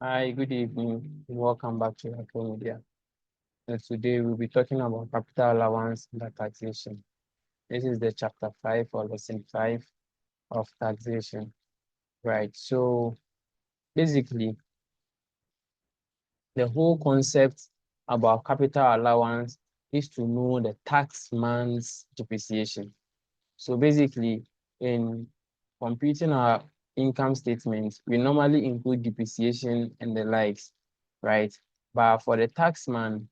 Hi, good evening. Welcome back to Acct Media. And today we'll be talking about capital allowance and taxation. This is the chapter 5 or lesson 5 of taxation. Right. So basically, the whole concept about capital allowance is to know the taxman's depreciation. So basically, in computing our income statements, we normally include depreciation and the likes, right? But for the taxman,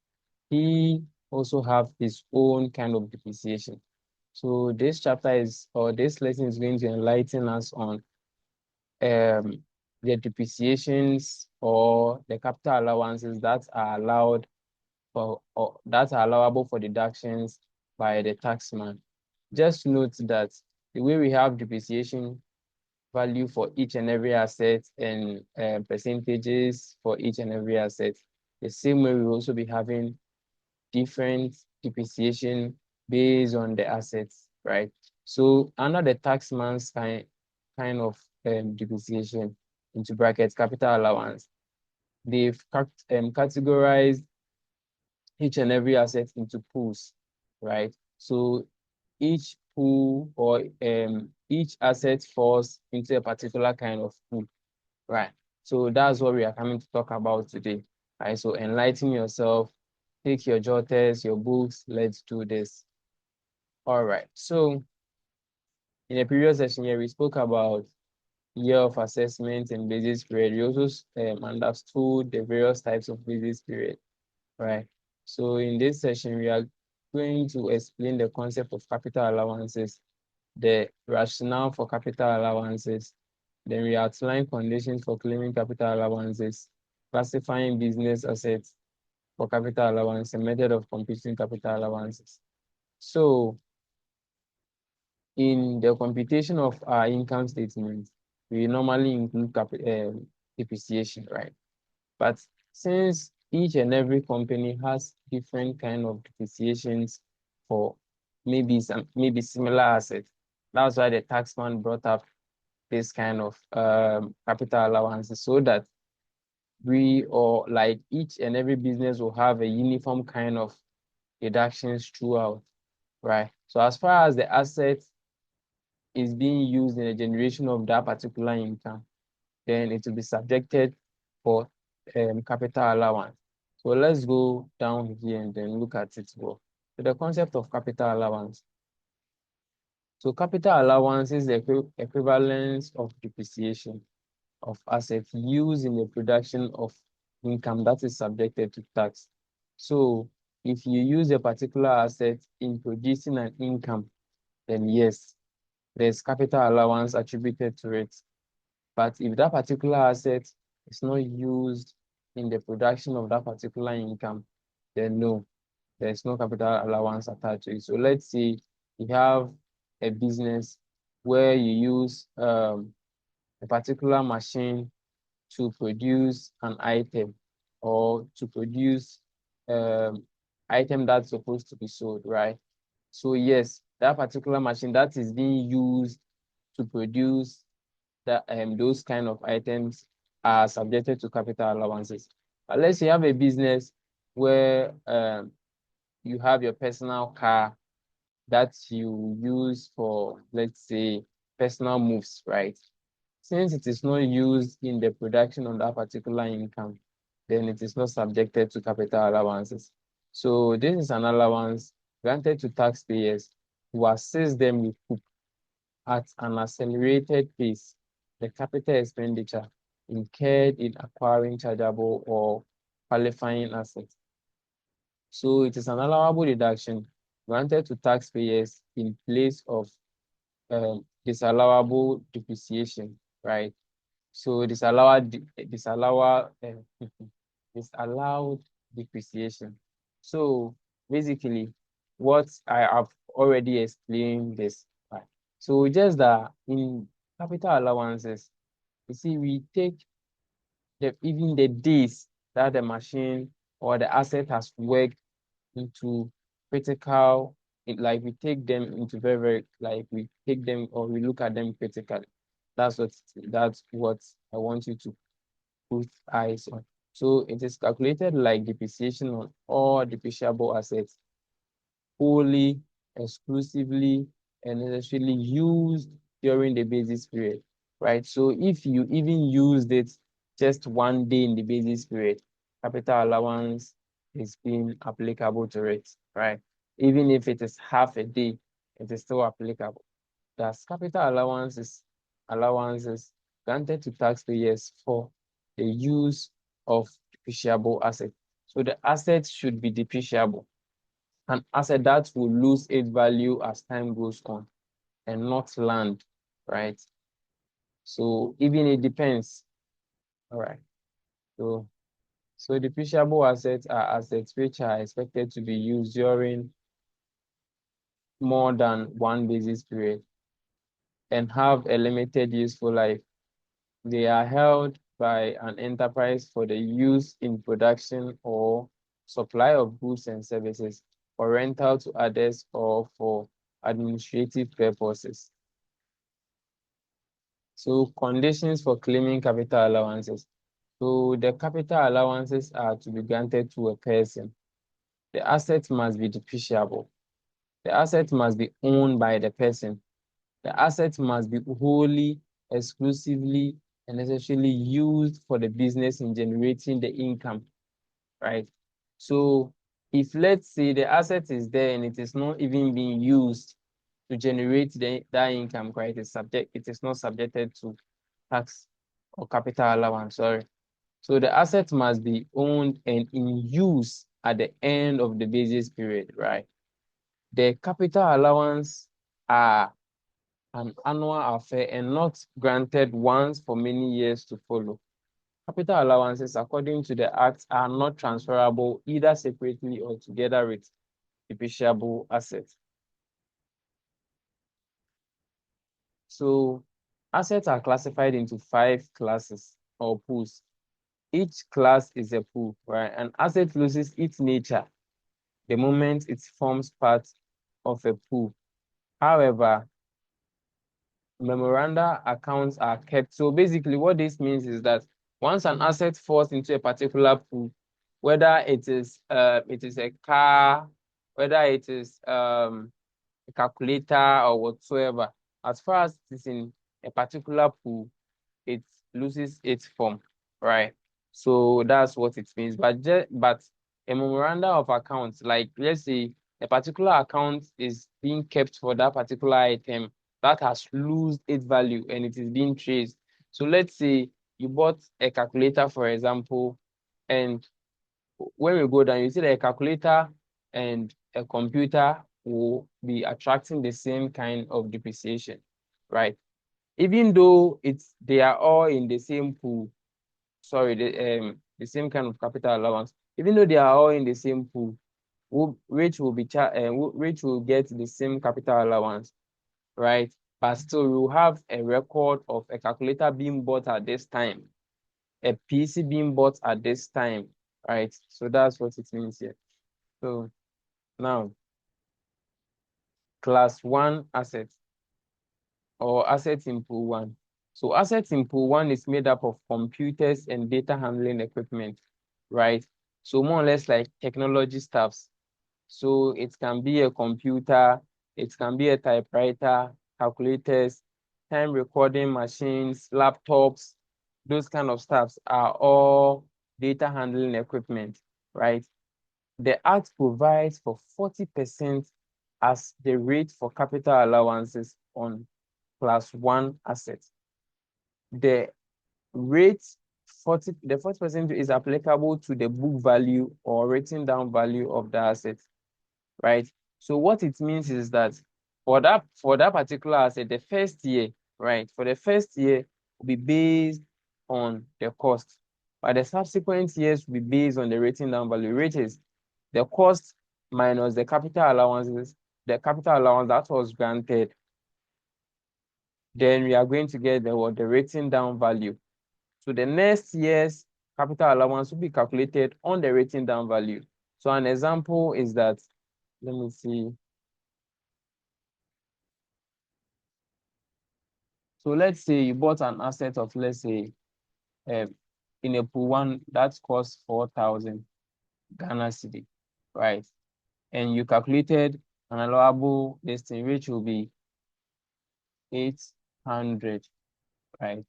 he also have his own kind of depreciation. So this chapter is, or this lesson is going to enlighten us on the depreciations or the capital allowances that are allowed for, or that are allowable for deductions by the taxman. Just note that the way we have depreciation value for each and every asset and percentages for each and every asset, the same way we will also be having different depreciation based on the assets, right? So under the taxman's kind of depreciation into brackets capital allowance, they've categorized each and every asset into pools, right? So each pool or each asset falls into a particular kind of pool, right? So that's what we are coming to talk about today, right? So enlighten yourself, take your jotters, your books, let's do this. All right. So in the previous session here, we spoke about year of assessment and basis period. We also understood the various types of basis period, right? So in this session, we are going to explain the concept of capital allowances, the rationale for capital allowances, then we outline conditions for claiming capital allowances, classifying business assets for capital allowance, and method of computing capital allowances. So in the computation of our income statement, we normally include depreciation, right? But since each and every company has different kind of depreciations for maybe similar assets, that's why the taxman brought up this kind of capital allowances so that we or like each and every business will have a uniform kind of deductions throughout, right? So as far as the asset is being used in the generation of that particular income, then it will be subjected for capital allowance. So let's go down here and then look at it more. So the concept of capital allowance. So capital allowance is the equivalence of depreciation of assets used in the production of income that is subjected to tax. So if you use a particular asset in producing an income, then yes, there's capital allowance attributed to it. But if that particular asset is not used in the production of that particular income, then no, there's no capital allowance attached to it. So let's say you have a business where you use a particular machine to produce an item or to produce item that's supposed to be sold, right? So yes, that particular machine that is being used to produce that those kind of items are subjected to capital allowances. But let's say you have a business where you have your personal car that you use for, let's say, personal moves, right? Since it is not used in the production of that particular income, then it is not subjected to capital allowances. So this is an allowance granted to taxpayers to assist them with at an accelerated pace the capital expenditure incurred in acquiring chargeable or qualifying assets. So it is an allowable deduction granted to taxpayers in place of disallowable depreciation, right? So disallowed depreciation. So basically, what I have already explained this, right? So just that in capital allowances, you see, we take even the days that the machine or the asset has worked into critical, like we take them into very, like we take them or we look at them critically. That's what I want you to put eyes on. So it is calculated like depreciation on all depreciable assets, wholly, exclusively, and necessarily used during the basis period, right? So if you even used it just 1 day in the basis period, capital allowance is being applicable to it, right? Even if it is half a day, it is still applicable. Thus, capital allowances granted to taxpayers for the use of depreciable assets. So the assets should be depreciable, an asset that will lose its value as time goes on, and not land, right? So even it depends. All right. So depreciable assets are assets which are expected to be used during more than one basis period and have a limited useful life. They are held by an enterprise for the use in production or supply of goods and services, for rental to others, or for administrative purposes. So conditions for claiming capital allowances. So the capital allowances are to be granted to a person. The asset must be depreciable. The asset must be owned by the person. The asset must be wholly, exclusively, and necessarily used for the business in generating the income, right? So if, let's say, the asset is there and it is not even being used to generate that income, right? It is not subjected to tax or capital allowance, sorry. So the asset must be owned and in use at the end of the basis period, right? The capital allowance are an annual affair and not granted once for many years to follow. Capital allowances, according to the Act, are not transferable either separately or together with depreciable assets. So assets are classified into 5 classes or pools. Each class is a pool, right? An asset loses its nature the moment it forms part of a pool. However, memoranda accounts are kept. So basically what this means is that once an asset falls into a particular pool, whether it is a car, whether it is a calculator or whatsoever, as far as it is in a particular pool, it loses its form, right? So that's what it means. But a memoranda of accounts, like let's say a particular account is being kept for that particular item that has lost its value and it is being traced. So let's say you bought a calculator, for example, and when we go down, you see that a calculator and a computer will be attracting the same kind of depreciation, right? Even though they are all in the same pool, sorry, the same kind of capital allowance, even though they are all in the same pool, which will get the same capital allowance, right? But still, we will have a record of a calculator being bought at this time, a PC being bought at this time, right? So that's what it means here. So now, class 1 assets or assets in pool 1. So assets in pool 1 is made up of computers and data handling equipment, right? So more or less like technology stuffs. So it can be a computer, it can be a typewriter, calculators, time recording machines, laptops, those kind of stuffs are all data handling equipment, right? The Act provides for 40% as the rate for capital allowances on class 1 assets. The rate the 40% is applicable to the book value or written down value of the asset, right? So what it means is that for that particular asset, the first year, right? For the first year will be based on the cost, but the subsequent years will be based on the written down value, which is the cost minus the capital allowances, the capital allowance that was granted. Then we are going to get the written down value. So the next year's capital allowance will be calculated on the written down value. So an example is that, let me see. So let's say you bought an asset of, let's say, in a pool 1 that costs 4,000 Ghana cedi, right? And you calculated an allowable listing, which will be 800, right?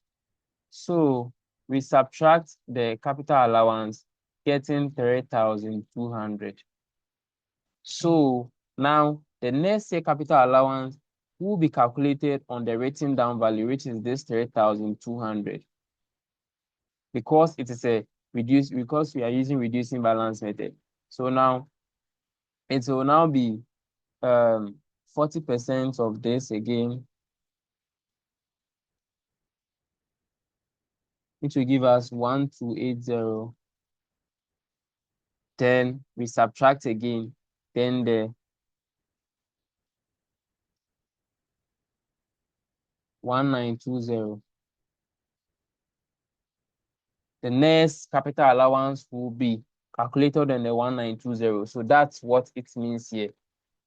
So we subtract the capital allowance, getting 3,200. So now the next year capital allowance will be calculated on the written down value, which is this 3,200. Because it is a because we are using reducing balance method. So now it will now be 40% of this again, which will give us 1,280. Then we subtract again, then the 1,920. The next capital allowance will be calculated on the 1,920. So that's what it means here,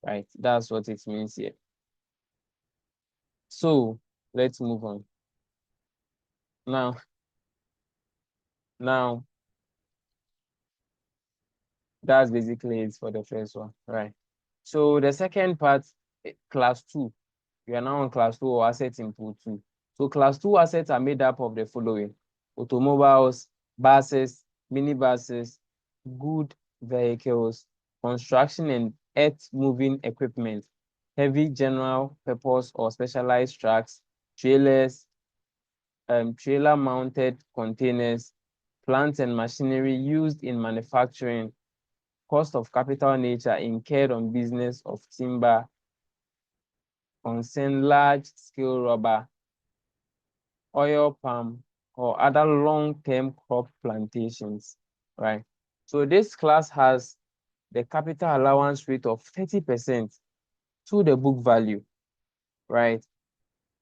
right? That's what it means here. So let's move on. Now, that's basically it for the first one, right? So the second part, class 2. We are now on class 2 or assets in pool 2. So class 2 assets are made up of the following: automobiles, buses, minibuses, good vehicles, construction and earth moving equipment, heavy general purpose or specialized trucks, trailers, trailer mounted containers, plants and machinery used in manufacturing, cost of capital nature incurred on business of timber, concern large-scale rubber, oil palm, or other long-term crop plantations, right? So this class has the capital allowance rate of 30% to the book value, right?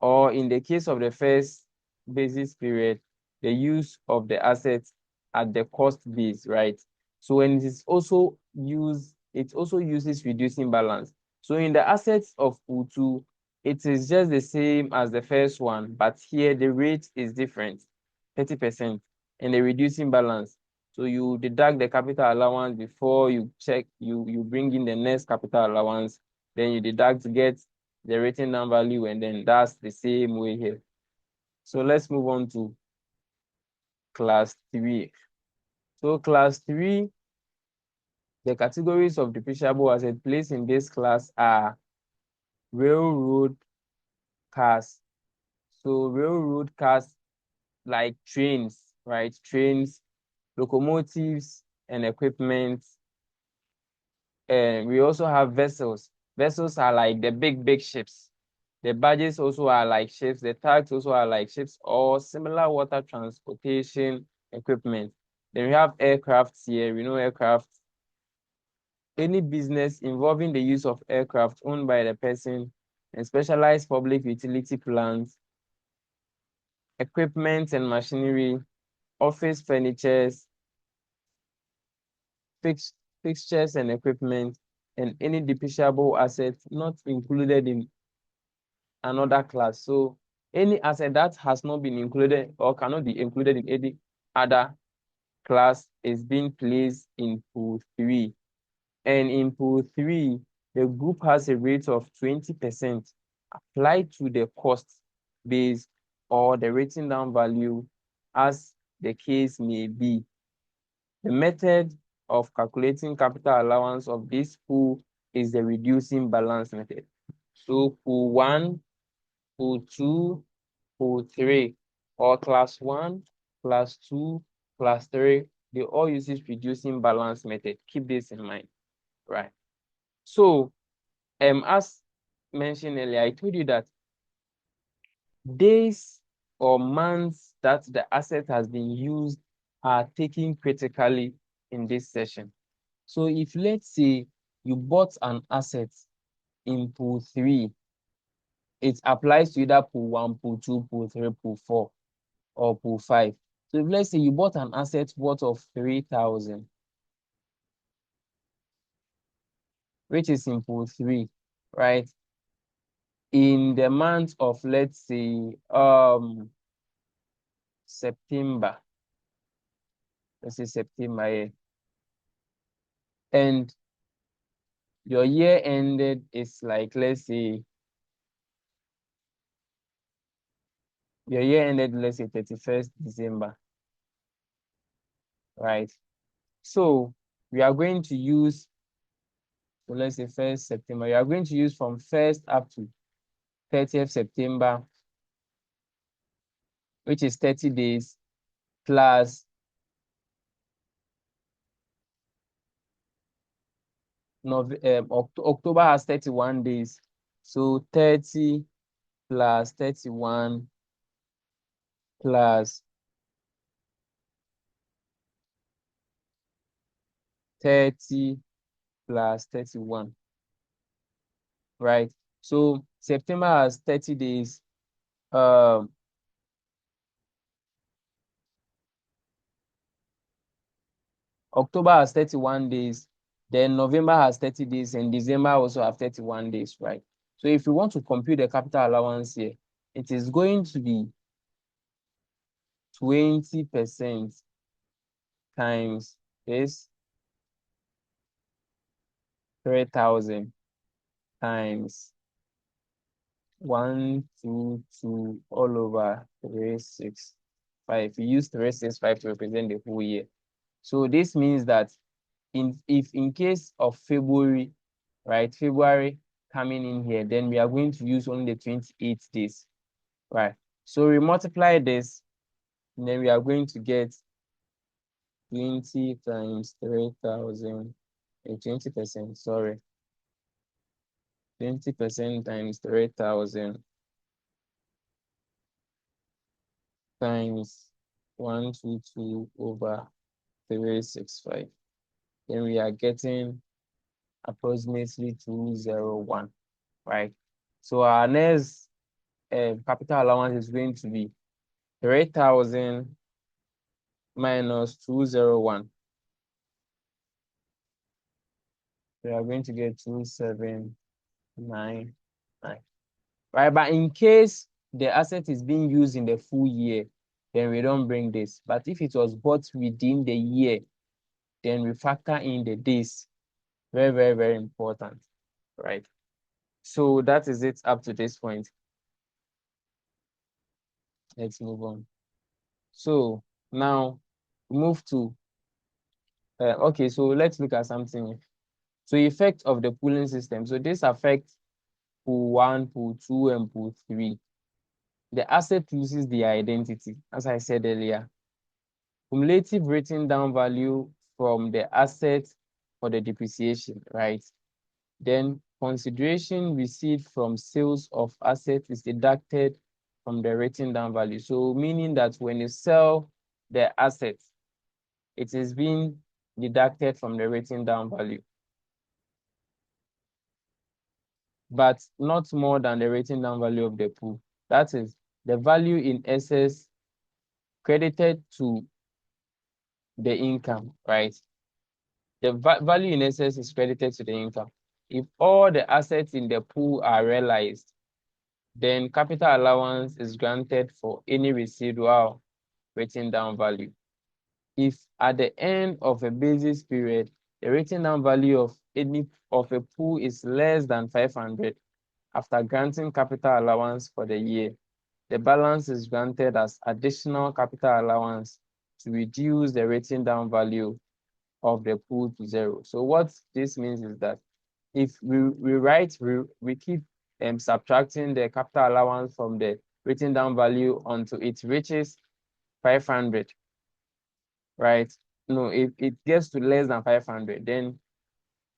Or in the case of the first basis period, the use of the assets at the cost base, right? So when it is also used, it also uses reducing balance. So in the assets of U2, it is just the same as the first one, but here the rate is different, 30%, and the reducing balance. So you deduct the capital allowance before you check, you bring in the next capital allowance, then you deduct to get the written down value, and then that's the same way here. So let's move on to class 3. So class 3, the categories of depreciable assets placed in this class are railroad cars. So railroad cars like trains, right? Trains, locomotives, and equipment. And we also have vessels. Vessels are like the big ships. The barges also are like ships. The tugs also are like ships or similar water transportation equipment. Then we have aircrafts here. We know aircraft. Any business involving the use of aircraft owned by the person and specialized public utility plants, equipment and machinery, office furnitures, fixtures and equipment, and any depreciable assets not included in another class. So any asset that has not been included or cannot be included in any other class is being placed in pool 3. And in pool 3, the group has a rate of 20% applied to the cost base or the written down value as the case may be. The method of calculating capital allowance of this pool is the reducing balance method. So pool 1, pool 2, pool 3, or class 1, class 2, class 3, they all use this reducing balance method. Keep this in mind, right? So, as mentioned earlier, I told you that days or months that the asset has been used are taken critically in this session. So if let's say you bought an asset in pool 3, it applies to either pool 1, pool 2, pool 3, pool 4, or pool 5. So if let's say you bought an asset worth of 3,000, which is in pool 3, right? In the month of, let's say, September, let's say September here, and your year ended is like, let's say your year ended, let's say 31st December, right? So we are going to use, so let's say 1st September. You are going to use from 1st up to 30th September, which is 30 days, plus October has 31 days. So 30 plus 31 plus 30 plus 31, right? So September has 30 days. Um, October has 31 days. Then November has 30 days, and December also have 31 days, right? So if you want to compute the capital allowance here, it is going to be 20% times this 3,000 times 122 all over 365. You use 365 to represent the whole year. So this means that if in case of February, right, February coming in here, then we are going to use only the 28 days, right? So we multiply this, and then we are going to get 20 times 3,000, and 20%, sorry, 20% times 3,000 times 122 over 365. Then we are getting approximately 201, right? So our next capital allowance is going to be 3,000 minus 201. We are going to get 2799, right? But in case the asset is being used in the full year, then we don't bring this. But if it was bought within the year, then we factor in the days. Very, very, very important, right? So that is it up to this point. Let's move on. So now move to, okay, so let's look at something. So effect of the pooling system. So this affects pool 1, pool 2, and pool 3. The asset loses their identity, as I said earlier. Cumulative written down value from the asset for the depreciation, right? Then consideration received from sales of assets is deducted from the written down value. So meaning that when you sell the asset, it is being deducted from the written down value, but not more than the written down value of the pool. That is the value in excess credited to the income, right? The value in excess is credited to the income. If all the assets in the pool are realized, then capital allowance is granted for any residual written down value. If at the end of a basis period, the written down value of any of a pool is less than 500, after granting capital allowance for the year, the balance is granted as additional capital allowance to reduce the written down value of the pool to 0. So what this means is that if we keep subtracting the capital allowance from the written down value until it reaches 500, right? No, if it gets to less than 500, then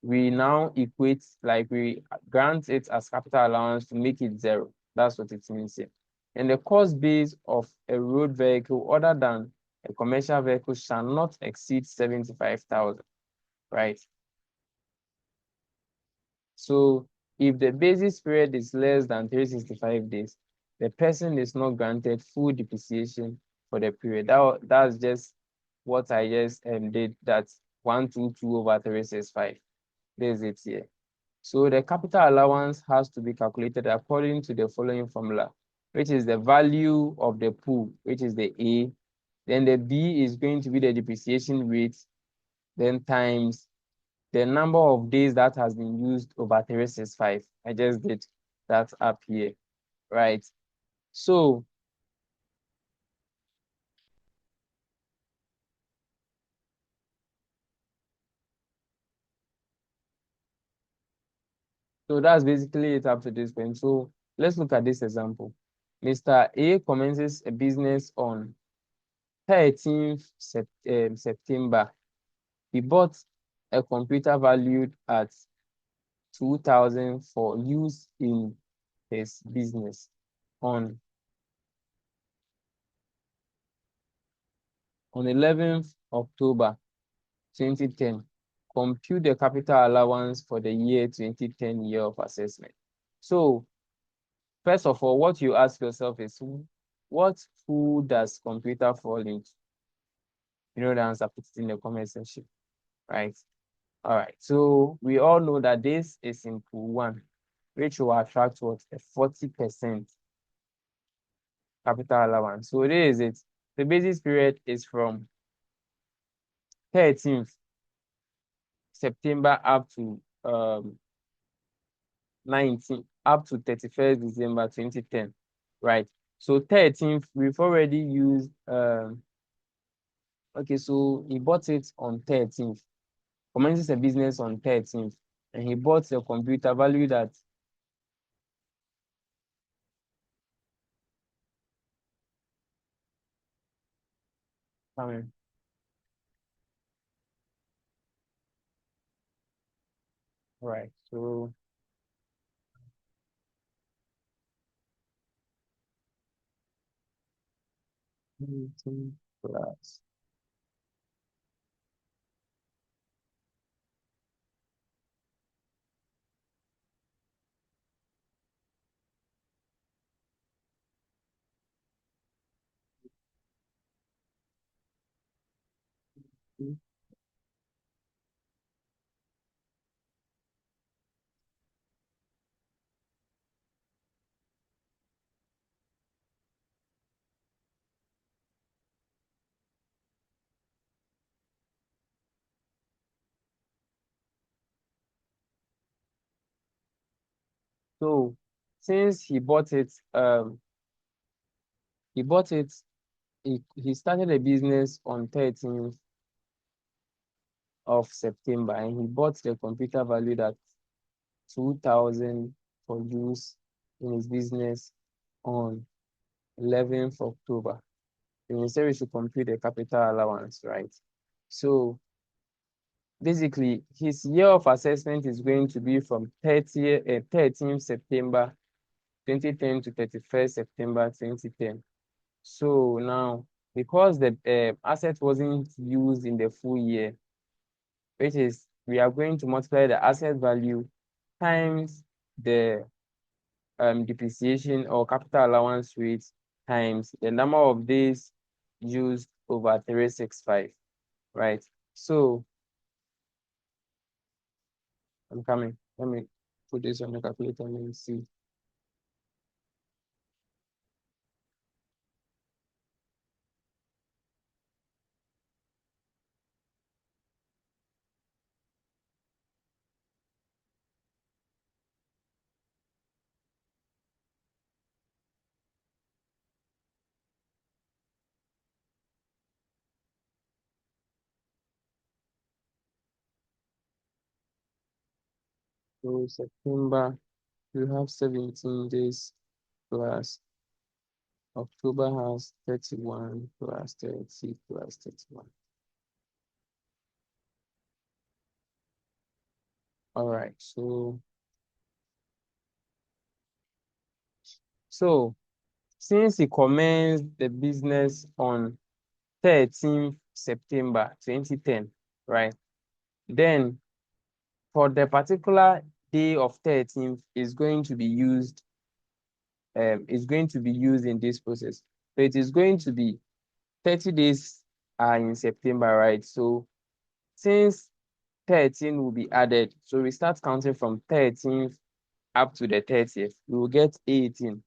we now equate, like we grant it as capital allowance to make it 0. That's what it means here. And the cost base of a road vehicle other than a commercial vehicle shall not exceed 75,000, right? So if the basis period is less than 365 days, the person is not granted full depreciation for the period. That's just what I just did. That's 122 over 365. There's it here. So the capital allowance has to be calculated according to the following formula, which is the value of the pool, which is the A, Then the B is going to be the depreciation rate, then times the number of days that has been used over 365. I just did that up here, right? So that's basically it up to this point. So let's look at this example. Mr. A commences a business on 13th September. He bought a computer valued at 2,000 for use in his business on 11th October 2010. Compute the capital allowance for the year 2010 year of assessment. So first of all, what you ask yourself is, what who does computer fall into? You know the answer, put it in the comment section, right? All right, so we all know that this is in pool one, which will attract what? A 40% capital allowance. So this is it. The basis period is from 13th September up to 19 up to 31st December 2010, right? So 13th, we've already used okay, so he bought it on 13th, commences a business on 13th, and he bought a computer valued at right. So plus so since he bought it, he started a business on 13th of September, and he bought the computer valued at 2,000 for use in his business on 11th October. And we say we should compute the capital allowance, right? So basically, his year of assessment is going to be from 13th September 2010 to 31st September 2010. So now, because the asset wasn't used in the full year, which is we are going to multiply the asset value times the depreciation or capital allowance rate times the number of days used over 365, right? So I'm coming. Let me put this on the calculator and see. So September, you have 17 days plus October has 31 plus 30 plus 31. All right, so since he commenced the business on 13th September 2010, right? Then for the particular day of 13th is going to be used in this process. So it is going to be 30 days are in September, right? So since 13 will be added, so we start counting from 13th up to the 30th, we will get 18.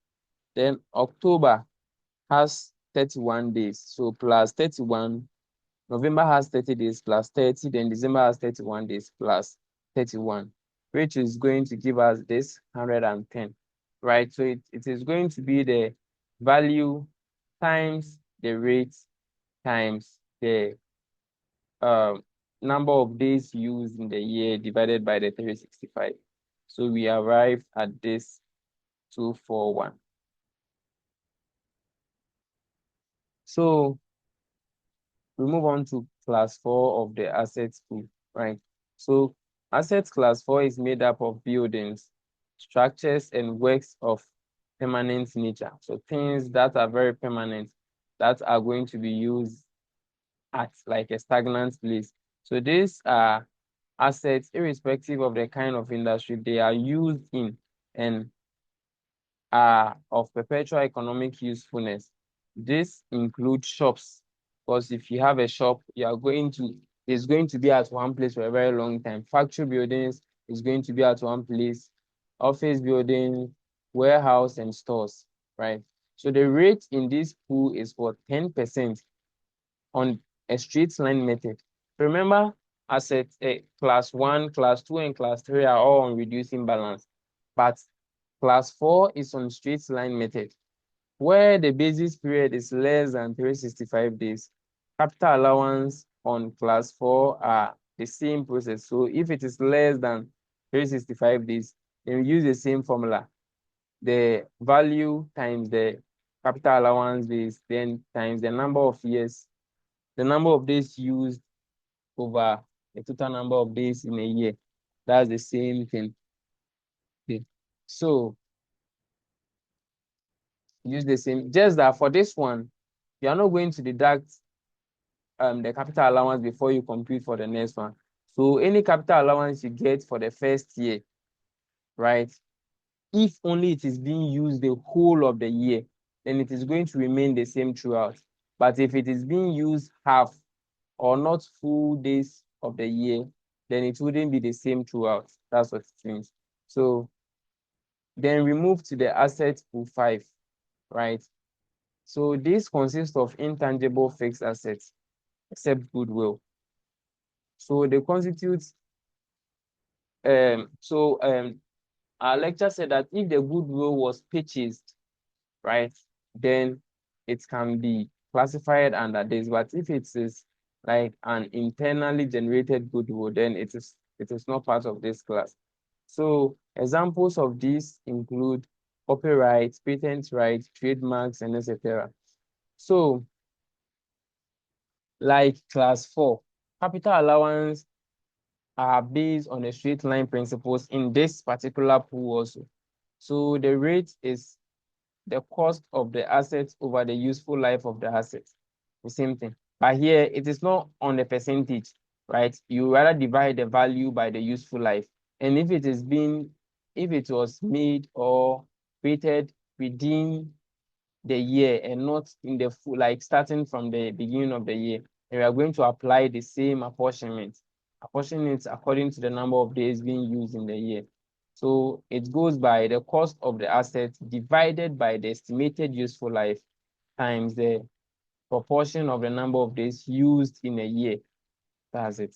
Then October has 31 days. So plus 31, November has 30 days plus 30, then December has 31 days plus 31, which is going to give us this 110, right? So it is going to be the value times the rate times the number of days used in the year divided by the 365. So we arrive at this 241. So we move on to class 4 of the assets pool, right? So assets class 4 is made up of buildings, structures, and works of permanent nature. So things that are very permanent, that are going to be used at like a stagnant place. So these are assets, irrespective of the kind of industry they are used in, and are of perpetual economic usefulness. This includes shops, because if you have a shop, it's going to be at one place for a very long time. Factory buildings is going to be at one place, office building, warehouse, and stores, right? So the rate in this pool is for 10% on a straight line method. Remember, asset class 1, class 2, and class 3 are all on reducing balance, but class 4 is on straight line method, where the basis period is less than 365 days. Capital allowance on class 4 are the same process. So if it is less than 365 days, then we use the same formula. The value times the capital allowance days, then times the number of years, the number of days used over the total number of days in a year. That's the same thing. Okay. So use the same, just that for this one, you are not going to deduct the capital allowance before you compute for the next one. So any capital allowance you get for the first year, right? If only it is being used the whole of the year, then it is going to remain the same throughout. But if it is being used half or not full days of the year, then it wouldn't be the same throughout. That's what it means. So then we move to the asset pool 5, right? So this consists of intangible fixed assets, except goodwill. So they constitute, our lecture said that if the goodwill was purchased, right, then it can be classified under this. But if it is like an internally generated goodwill, then it is not part of this class. So examples of these include copyright, patent rights, trademarks, and etc. So like class 4, capital allowance are based on the straight line principles in this particular pool also. So the rate is the cost of the assets over the useful life of the assets. The same thing. But here it is not on the percentage, right? You rather divide the value by the useful life. And if it was made or created within the year and not in the full, like starting from the beginning of the year, and we are going to apply the same apportionment. Apportionment according to the number of days being used in the year. So it goes by the cost of the asset divided by the estimated useful life times the proportion of the number of days used in a year. That's it.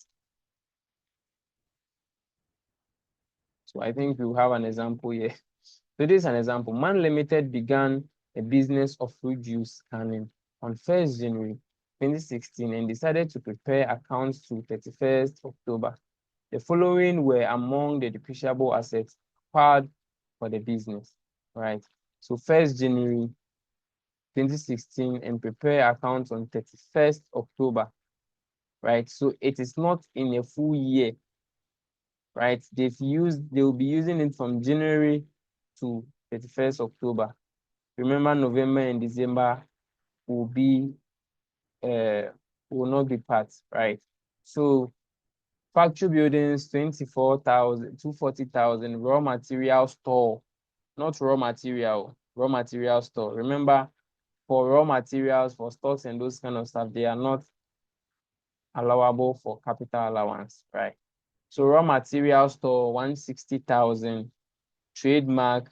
So I think we have an example here. So this is an example. Man Limited began a business of fruit juice canning on 1st January 2016 and decided to prepare accounts to 31st October. The following were among the depreciable assets acquired for the business, right? So 1st January 2016 and prepare accounts on 31st October, right? So it is not in a full year, right? They'll be using it from January to 31st October. Remember, November and December will be will not be part, right? So factory buildings, 24,000, 240,000, raw material store, not raw material store. Remember, for raw materials, for stocks and those kind of stuff, they are not allowable for capital allowance, right? So raw material store, 160,000, trademark,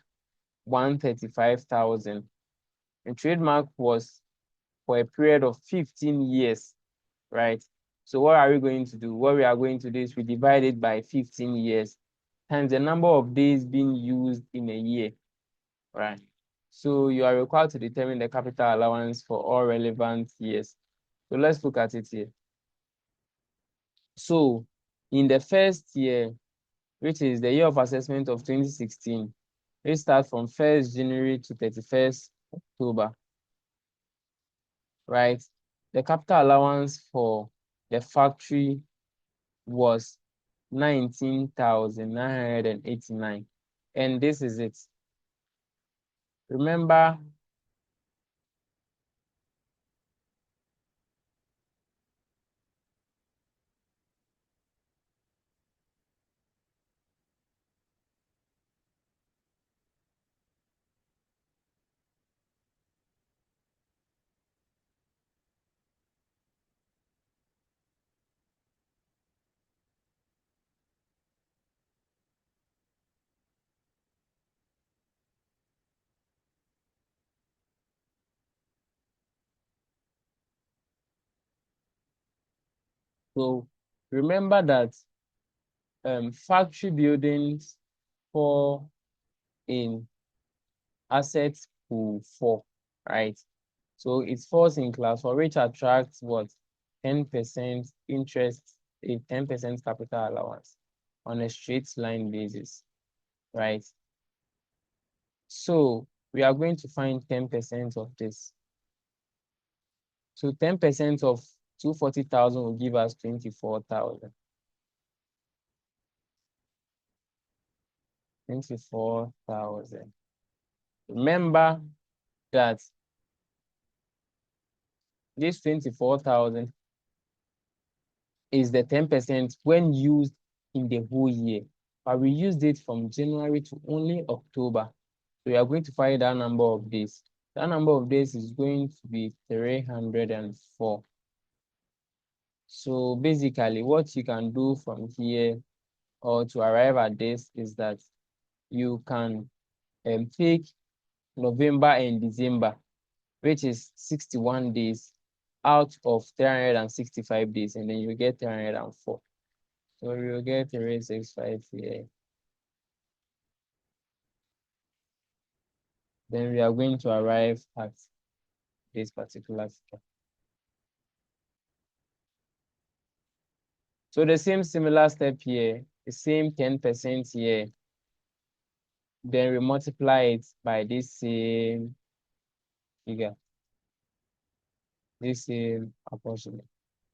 135,000. And trademark was for a period of 15 years, right? So what are we going to do? What we are going to do is we divide it by 15 years times the number of days being used in a year, right? So you are required to determine the capital allowance for all relevant years. So let's look at it here. So in the first year, which is the year of assessment of 2016, it starts from 1st January to 31st October, right? The capital allowance for the factory was 19,989. And this is it. Remember, so remember that factory buildings fall in assets pool 4, right? So it falls in class 4, which attracts what? 10% interest, a 10% capital allowance on a straight line basis, right? So we are going to find 10% of this. So 10% of 240,000 will give us 24,000. 24,000. Remember that this 24,000 is the 10% when used in the whole year. But we used it from January to only October. So we are going to find that number of days. That number of days is going to be 304. So basically, what you can do from here or to arrive at this is that you can take November and December, which is 61 days, out of 365 days, and then you get 304. So we will get 365 here. Then we are going to arrive at this particular figure. So the same similar step here, the same 10% here. Then we multiply it by this same figure, this same apportionment.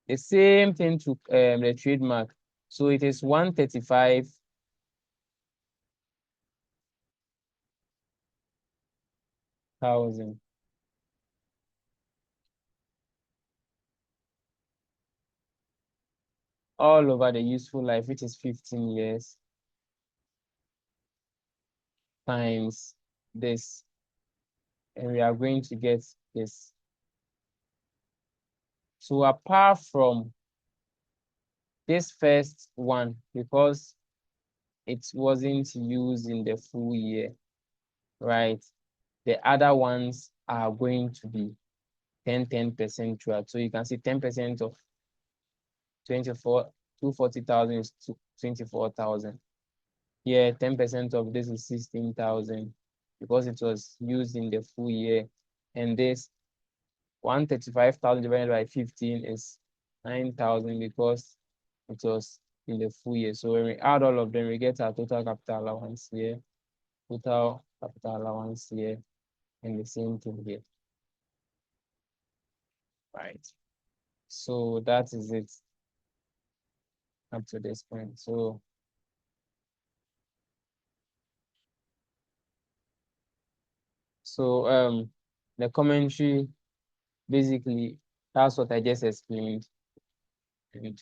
The same thing to the trademark. So it is 135,000. All over the useful life, which is 15 years, times this. And we are going to get this. So apart from this first one, because it wasn't used in the full year, right? The other ones are going to be 10% throughout. So you can see 10% of 240,000 is 24,000. Here, 10% of this is 16,000 because it was used in the full year. And this 135,000 divided by 15 is 9,000 because it was in the full year. So when we add all of them, we get our total capital allowance here, total capital allowance here, and the same thing here. Right. So that is it up to this point. So the commentary, basically, that's what I just explained. And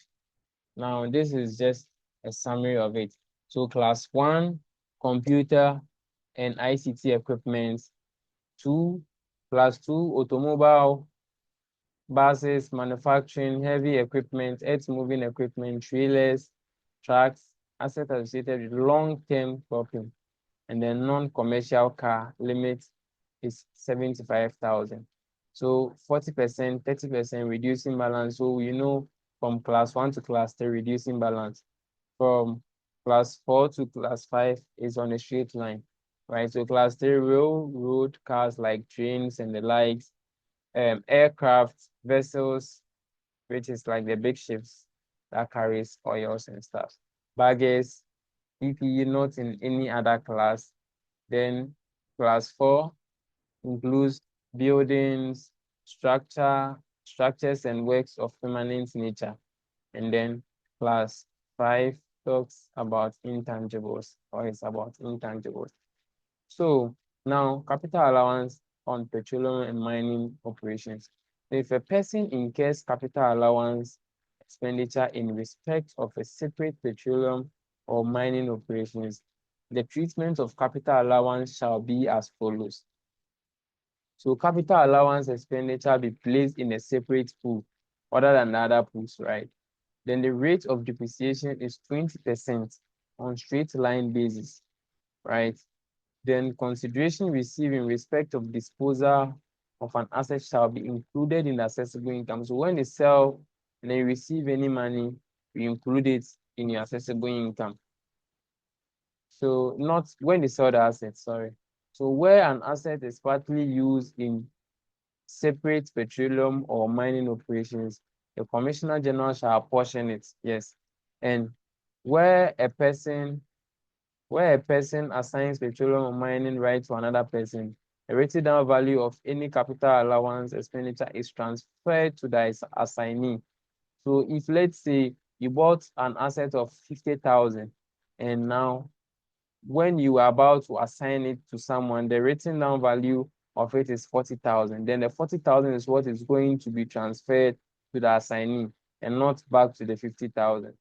now this is just a summary of it. So class 1, computer and ICT equipment. 2, class 2, automobile, buses, manufacturing, heavy equipment, earth-moving equipment, trailers, trucks, assets associated with long-term cropping. And then non-commercial car limit is 75,000. So 40%, 30% reducing balance. So you know from class 1 to class 3 reducing balance. From class 4 to class 5 is on a straight line, right? So class 3 railroad cars like trains and the likes, aircraft, vessels, which is like the big ships that carries oils and stuff. Baggage, if you're not in any other class, then class 4 includes buildings, structures and works of permanent nature. And then class 5 talks about intangibles, or it's about intangibles. So now capital allowance on petroleum and mining operations. If a person incurs capital allowance expenditure in respect of a separate petroleum or mining operations, the treatment of capital allowance shall be as follows. So capital allowance expenditure be placed in a separate pool other than the other pools, right? Then the rate of depreciation is 20% on straight line basis, right? Then consideration received in respect of disposal of an asset shall be included in the accessible income. So when you sell and then you receive any money, you include it in your accessible income. So not when you sell the asset, sorry. So where an asset is partly used in separate petroleum or mining operations, the Commissioner General shall apportion it, yes. And where a person assigns petroleum or mining right to another person, the written down value of any capital allowance expenditure is transferred to the assignee. So if let's say you bought an asset of 50,000 and now when you are about to assign it to someone, the written down value of it is 40,000. Then the 40,000 is what is going to be transferred to the assignee and not back to the 50,000,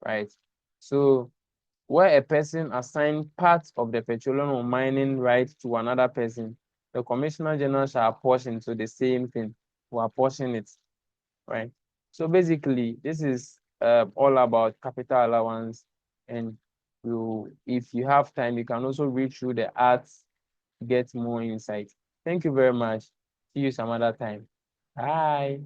right? So where a person assigns part of the petroleum or mining right to another person, the Commissioner General shall apportion to the same thing, will apportion it, right? So basically, this is all about capital allowance, and if you have time, you can also read through the arts to get more insight. Thank you very much. See you some other time. Bye.